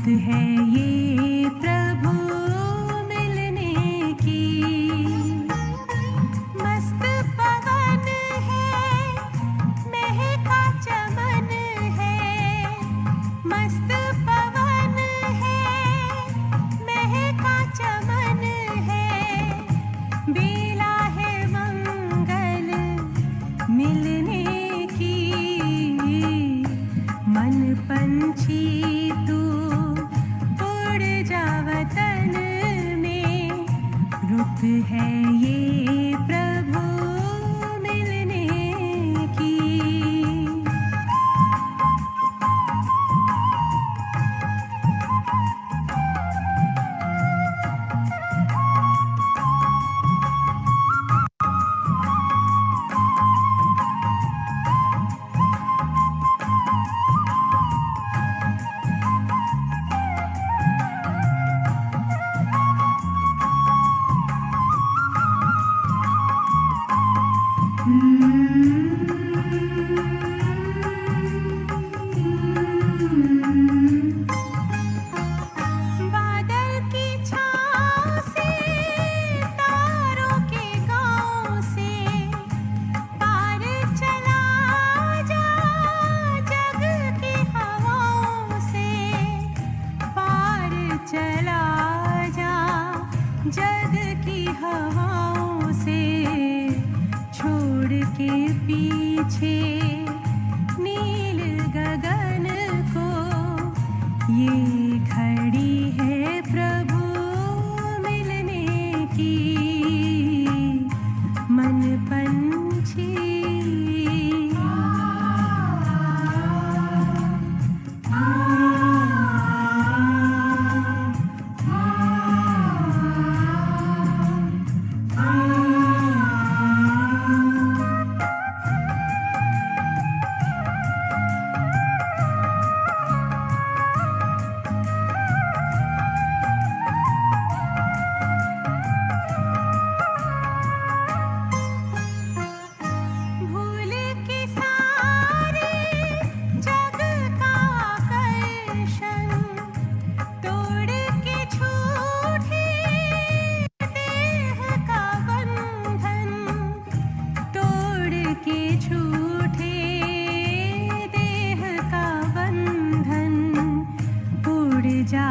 रुत है ये प्रभु मिलने की। मस्त पवन है, महका चमन है। मस्त पवन है, महका चमन है। बेला है मंगल मिलने की। मन पंछी तू उड़ जा वतन में। रुत है ये प्रभु मिलने की। बादल की छाँव से, तारों के गाँव से, पार चला जा जग की हवाओं से। पार चला जा जग की हवाओं से। छोड़ के पीछे नील गगन को। ये घड़ी है प्रभु मिलने की। मन पंछी भूल के सारे जग का आकर्षण। तोड़ के छूटे देह का बंधन। तोड़ के छूटे देह का बंधन। उड़ जा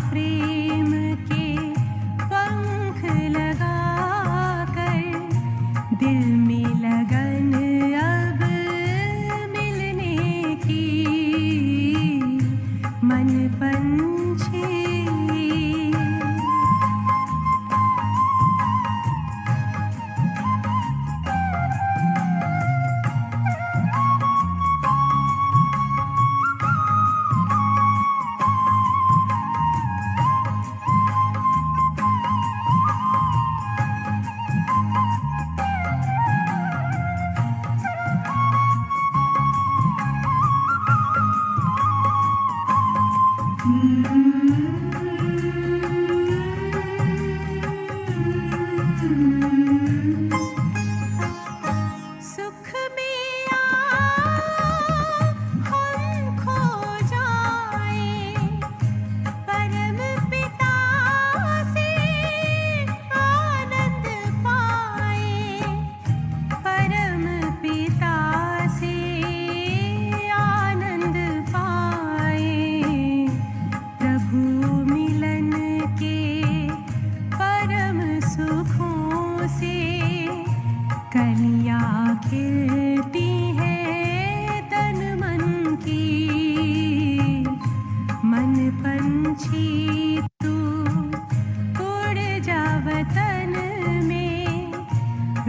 प्रेम के पंख लगा कर। दिल में लगन अब मिलने की। मन पंछी सुख में आओ हम खो जाएं। परम पिता से आनंद पाएं। परम पिता से आनंद पाएं। प्रभु मिलन के परम सुखों से। कलियाँ खिलती है तन मन की। मन पंछी तू उड़ जा वतन में।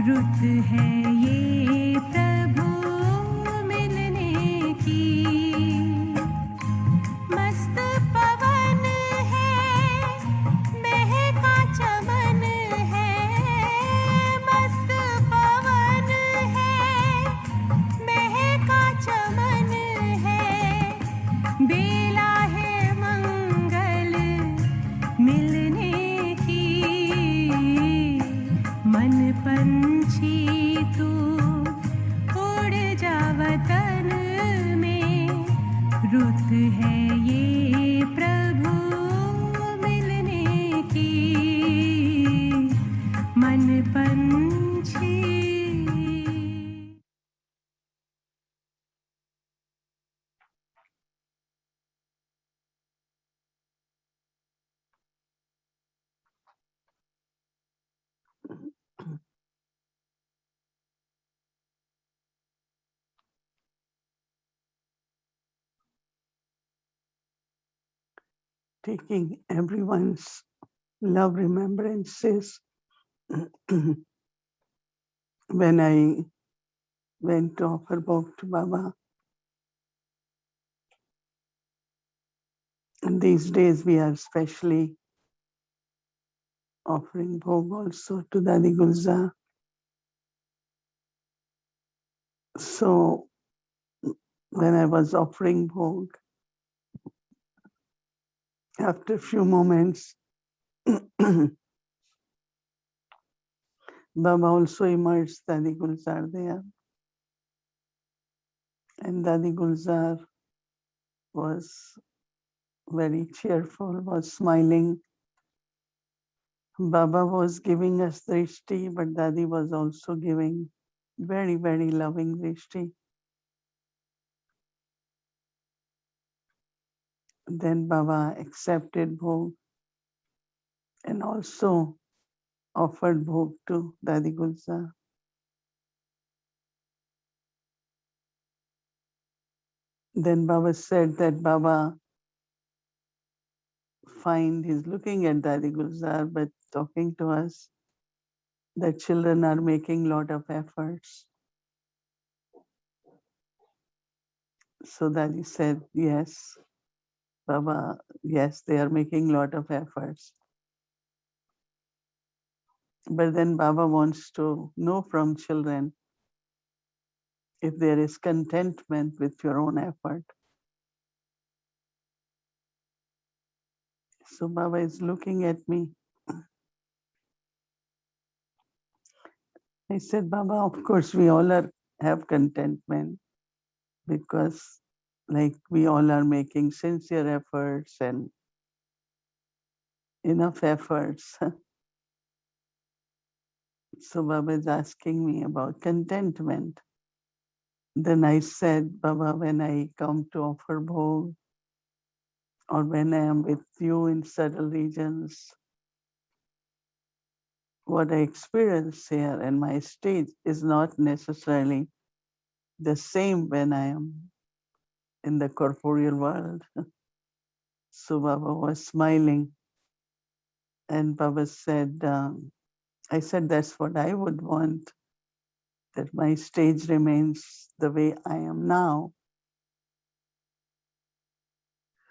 रुत है ये प्रभु मिलने की। मस्त पवन है, महका चमन है। मस्त पवन है, महका चमन है। बेला है मंगल मिलने की। मन पंछी तू उड़ जा वतन में। रुत है ये प्रभु taking everyone's love remembrances when I went to offer bhog to Baba. And these days we are especially offering bhog also to Dadi Gulzar. So when I was offering bhog, after a few moments, Baba also immersed Dadi Gulzar there. And Dadi Gulzar was very cheerful, was smiling. Baba was giving us drishti, but Dadi was also giving very, very loving drishti. Then Baba accepted bhog and also offered bhog to Dadi Gulzar. Then Baba said that Baba he's looking at Dadi Gulzar, but talking to us that children are making lot of efforts. So Dadi said, yes, Baba, yes, they are making lot of efforts. But then Baba wants to know from children if there is contentment with your own effort. So Baba is looking at me. I said, Baba, of course we all have contentment because like we all are making sincere efforts and enough efforts. So Baba is asking me about contentment. Then I said, Baba, when I come to offer bhog or when I am with you in subtle regions, what I experience here and my stage is not necessarily the same when I am in the corporeal world. So Baba was smiling and Baba said, I said, that's what I would want, that my stage remains the way I am now.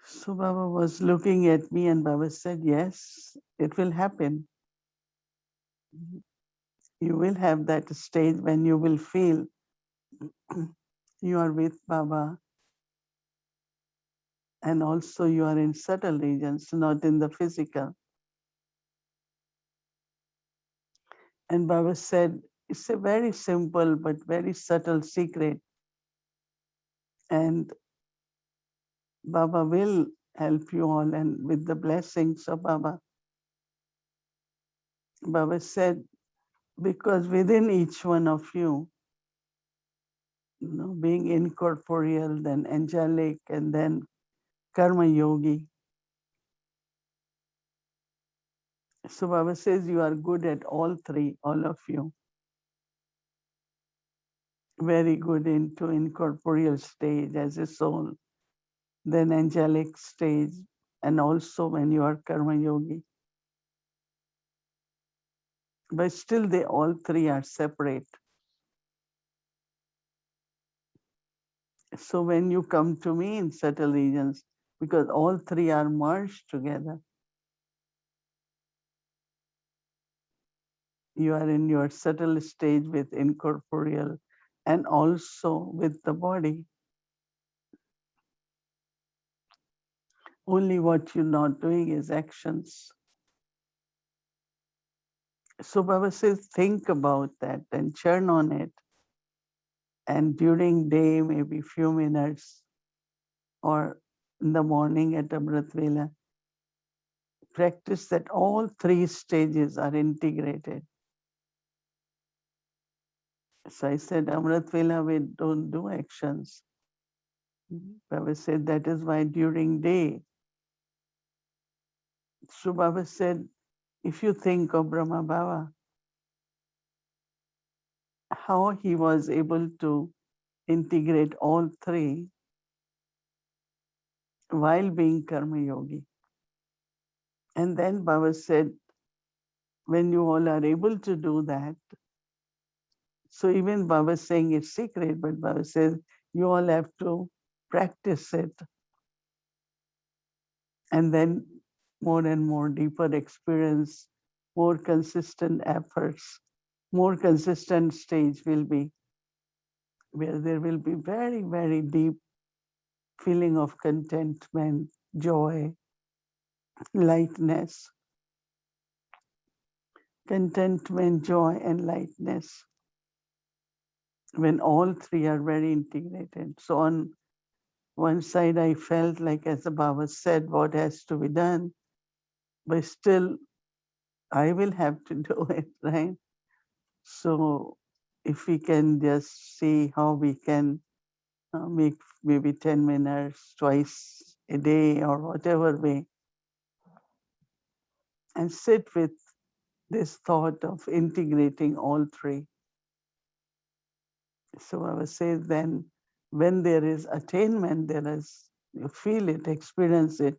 So Baba was looking at me and Baba said, yes, it will happen. You will have that stage when you will feel you are with Baba and also you are in subtle regions, not in the physical. And Baba said, it's a very simple but very subtle secret. And Baba will help you all, and with the blessings of Baba. Baba said, because within each one of you, being incorporeal, then angelic, and then karma yogi. So Baba says you are good at all three, all of you. Very good into incorporeal stage as a soul, then angelic stage, and also when you are karma yogi. But still they all three are separate. So when you come to me in subtle regions, because all three are merged together, you are in your subtle stage with incorporeal and also with the body. Only what you're not doing is actions. So Baba says, think about that and churn on it. And during day, maybe few minutes, or in the morning at Amrit Vela, practice that all three stages are integrated. So I said, Amrit Vela, we don't do actions. Baba said, that is why during day. So Baba said, if you think of Brahma Baba, how he was able to integrate all three while being Karma Yogi. And then Baba said, when you all are able to do that, so even Baba is saying it's secret, but Baba says you all have to practice it. And then more and more deeper experience, more consistent efforts, more consistent stage will be where there will be very, very deep feeling of contentment, joy, lightness, contentment, joy, and lightness, when all three are very integrated. So on one side, I felt like, as the Baba said, what has to be done, but still I will have to do it, right? So if we can just see how we can make maybe 10 minutes twice a day or whatever way, and sit with this thought of integrating all three. So I was saying, then when there is attainment, there is, you feel it, experience it,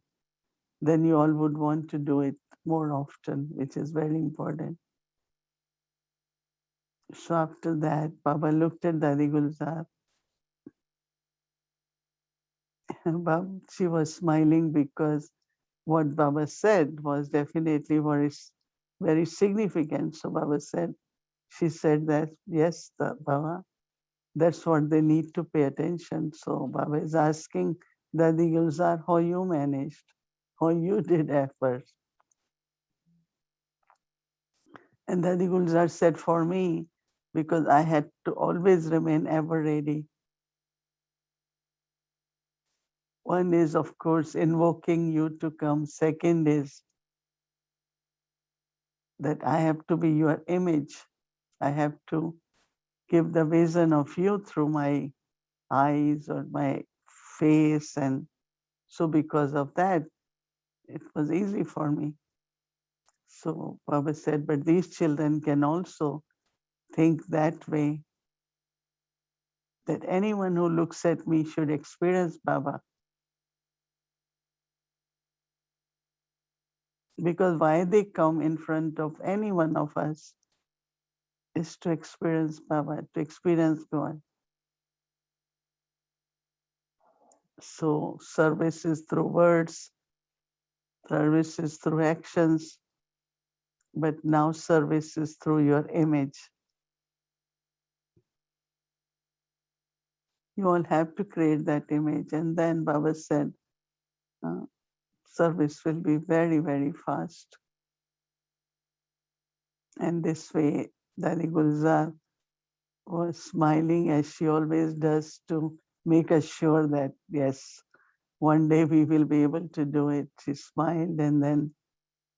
then you all would want to do it more often, which is very important. So after that, Baba looked at Dadi Gulzar. She was smiling because what Baba said was definitely very significant. So Baba said, she said that, yes, Baba, that's what they need to pay attention. So Baba is asking Dadi Gulzar how you managed, how you did efforts. And Dadi Gulzar said, for me, because I had to always remain ever ready. One is, of course, invoking you to come. Second is that I have to be your image. I have to give the vision of you through my eyes or my face. And so because of that, it was easy for me. So Baba said, but these children can also think that way, that anyone who looks at me should experience Baba. Because why they come in front of any one of us is to experience Baba, to experience God. So service is through words, service is through actions, but now service is through your image. You all have to create that image. And then Baba said, service will be very, very fast. And this way, Dadi Gulzar was smiling, as she always does, to make us sure that, yes, one day we will be able to do it. She smiled, and then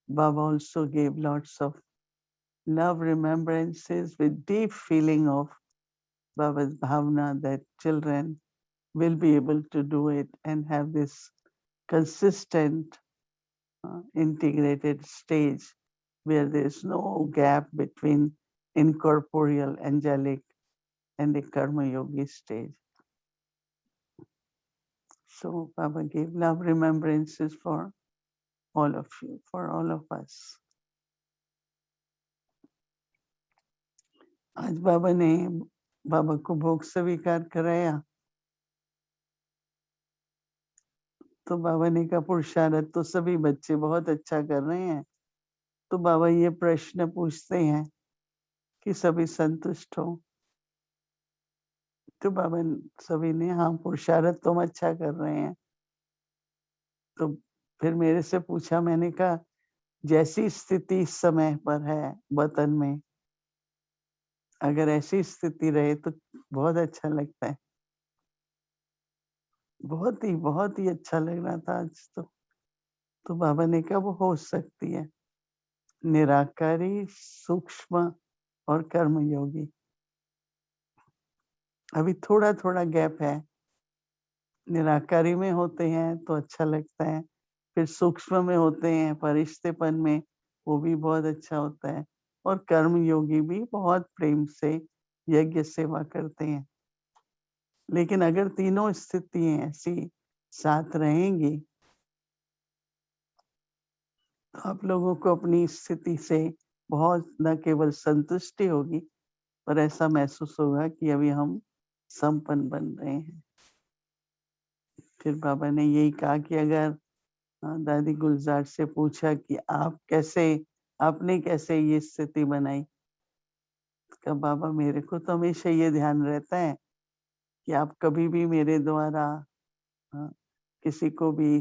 Baba also gave lots of love remembrances with deep feeling of Baba's bhavna that children will be able to do it and have this consistent, integrated stage where there's no gap between incorporeal, angelic, and the karma yogi stage. So Baba gave love remembrances for all of you, for all of us. आज बाबा ने बाबा को भोग स्वीकार कराया, तो बाबा ने कहा पुरुषार्थ तो सभी बच्चे बहुत अच्छा कर रहे हैं, तो बाबा ये प्रश्न पूछते हैं कि सभी संतुष्ट हो। तो बाबा सभी ने हाँ पुरुषार्थ तुम अच्छा कर रहे हैं। तो फिर मेरे से पूछा, मैंने कहा जैसी स्थिति इस समय पर है वतन में, अगर ऐसी स्थिति रहे तो बहुत अच्छा लगता है। बहुत ही अच्छा लग रहा था आज तो बाबा ने कहा वो हो सकती है, निराकारी, सूक्ष्म और कर्मयोगी। अभी थोड़ा थोड़ा गैप है, निराकारी में होते हैं तो अच्छा लगता है, फिर सूक्ष्म में होते हैं परिश्तेपन में, वो भी बहुत अच्छा होता है, और कर्मयोगी भी बहुत प्रेम से यज्ञ सेवा करते हैं। लेकिन अगर तीनों स्थितियां ऐसी साथ रहेंगी तो आप लोगों को अपनी स्थिति से बहुत न केवल संतुष्टि होगी, पर ऐसा महसूस होगा कि अभी हम संपन्न बन रहे हैं। फिर बाबा ने यही कहा कि अगर दादी गुलजार से पूछा कि आपने कैसे ये स्थिति बनाई? कहा बाबा मेरे को तो हमेशा ये ध्यान रहता है कि आप कभी भी मेरे द्वारा अ, किसी को भी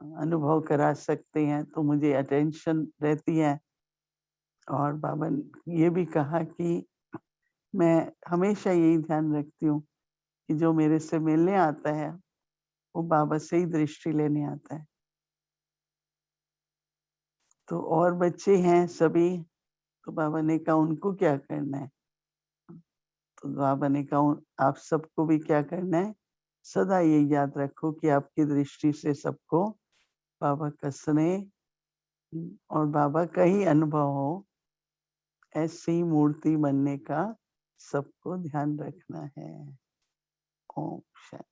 अनुभव करा सकते हैं, तो मुझे अटेंशन रहती है। और बाबा ने ये भी कहा कि मैं हमेशा यही ध्यान रखती हूँ कि जो मेरे से मिलने आता है, वो बाबा से ही दृष्टि लेने आता है। तो और बच्चे हैं सभी, तो बाबा ने कहा उनको क्या करना है? तो बाबा ने कहा आप सबको भी क्या करना है? सदा ये याद रखो कि आपकी दृष्टि से सबको बाबा का स्नेह और बाबा का ही अनुभव हो, ऐसी मूर्ति बनने का सबको ध्यान रखना है। ओम शांति।